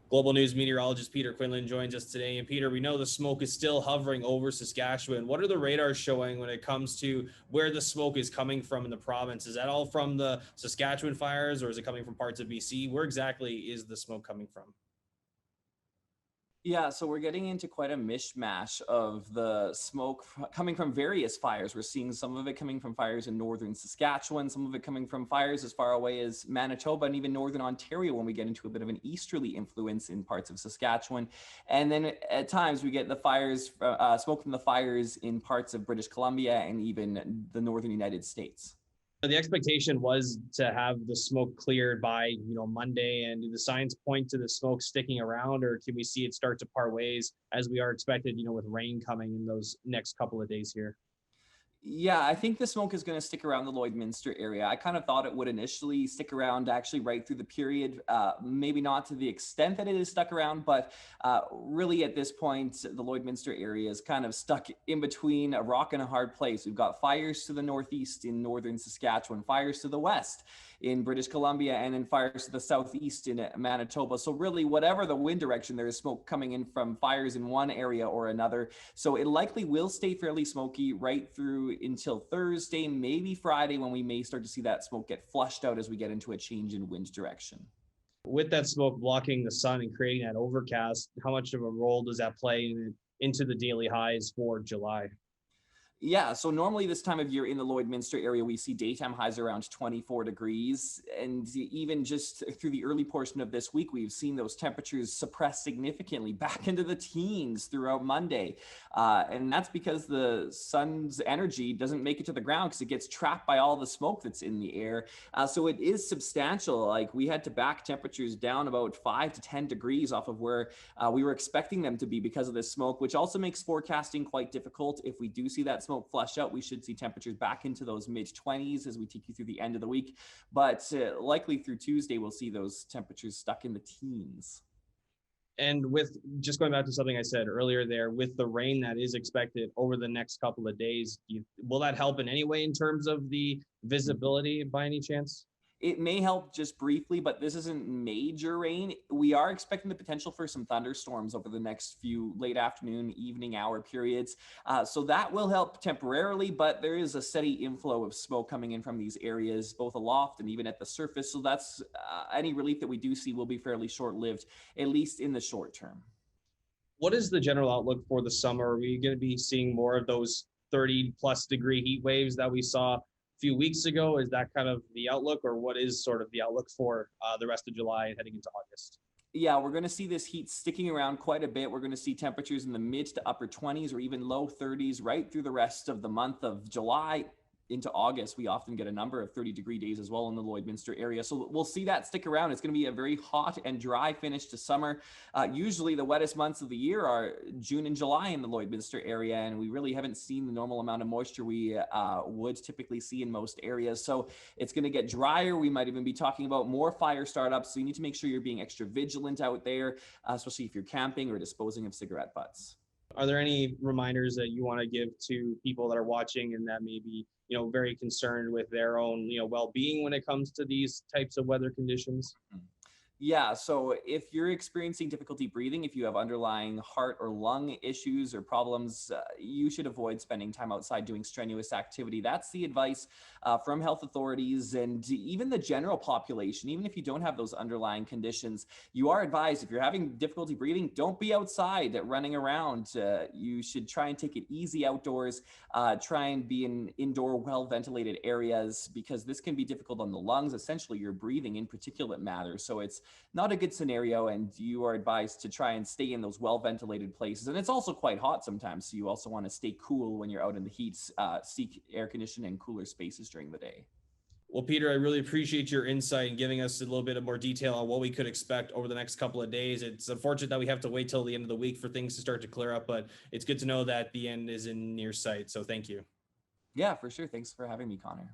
Global News meteorologist Peter Quinlan joins us today. And Peter, we know the smoke is still hovering over Saskatchewan. What are the radars showing when it comes to where the smoke is coming from in the province? Is that all from the Saskatchewan fires, or is it coming from parts of BC? Where exactly is the smoke coming from? Yeah, so we're getting into quite a mishmash of the smoke coming from various fires. We're seeing some of it coming from fires in northern Saskatchewan, some of it coming from fires as far away as Manitoba and even northern Ontario when we get into a bit of an easterly influence in parts of Saskatchewan. And then at times we get the fires, smoke from the fires in parts of British Columbia and even the northern United States. The expectation was to have the smoke cleared by Monday, and do the signs point to the smoke sticking around, or can we see it start to part ways as we are expected, with rain coming in those next couple of days here? Yeah, I think the smoke is going to stick around the Lloydminster area. I kind of thought it would initially stick around actually right through the period. Maybe not to the extent that it is stuck around, but really at this point, the Lloydminster area is kind of stuck in between a rock and a hard place. We've got fires to the northeast in northern Saskatchewan, fires to the west in British Columbia, and then fires to the southeast in Manitoba. So really, whatever the wind direction, there is smoke coming in from fires in one area or another. So it likely will stay fairly smoky right through until Thursday, maybe Friday, when we may start to see that smoke get flushed out as we get into a change in wind direction. With that smoke blocking the sun and creating that overcast, how much of a role does that play into the daily highs for July? Yeah, so normally this time of year in the Lloydminster area, we see daytime highs around 24 degrees. And even just through the early portion of this week, we've seen those temperatures suppress significantly back into the teens throughout Monday. And that's because the sun's energy doesn't make it to the ground because it gets trapped by all the smoke that's in the air. So it is substantial. Like we had to back temperatures down about 5 to 10 degrees off of where we were expecting them to be because of this smoke, which also makes forecasting quite difficult. If we do see that smoke flush out, we should see temperatures back into those mid 20s as we take you through the end of the week. But likely through Tuesday, we'll see those temperatures stuck in the teens. And with just going back to something I said earlier there, with the rain that is expected over the next couple of days, will that help in any way in terms of the visibility by any chance? It may help just briefly, but this isn't major rain. We are expecting the potential for some thunderstorms over the next few late afternoon, evening hour periods. So that will help temporarily, but there is a steady inflow of smoke coming in from these areas, both aloft and even at the surface. So that's any relief that we do see will be fairly short-lived, at least in the short term. What is the general outlook for the summer? Are we going to be seeing more of those 30 plus degree heat waves that we saw few weeks ago? Is that kind of the outlook, or what is sort of the outlook for the rest of July and heading into August? Yeah, we're going to see this heat sticking around quite a bit. We're going to see temperatures in the mid to upper 20s or even low 30s right through the rest of the month of July into August. We often get a number of 30-degree days as well in the Lloydminster area. So we'll see that stick around. It's going to be a very hot and dry finish to summer. Usually the wettest months of the year are June and July in the Lloydminster area, and we really haven't seen the normal amount of moisture we would typically see in most areas. So it's going to get drier. We might even be talking about more fire startups. So you need to make sure you're being extra vigilant out there, especially if you're camping or disposing of cigarette butts. Are there any reminders that you want to give to people that are watching and that may be, very concerned with their own, well-being when it comes to these types of weather conditions? Yeah, so if you're experiencing difficulty breathing, if you have underlying heart or lung issues or problems, you should avoid spending time outside doing strenuous activity. That's the advice from health authorities and even the general population. Even if you don't have those underlying conditions, you are advised if you're having difficulty breathing, don't be outside running around. You should try and take it easy outdoors. Try and be in indoor, well-ventilated areas because this can be difficult on the lungs. Essentially, you're breathing in particulate matter. So it's not a good scenario, and you are advised to try and stay in those well-ventilated places. And it's also quite hot sometimes, so you also want to stay cool when you're out in the heat. Seek air conditioning and cooler spaces during the day. Well, Peter, I really appreciate your insight and giving us a little bit of more detail on what we could expect over the next couple of days. It's unfortunate that we have to wait till the end of the week for things to start to clear up, but it's good to know that the end is in near sight. So thank you. Yeah, for sure. Thanks for having me, Connor.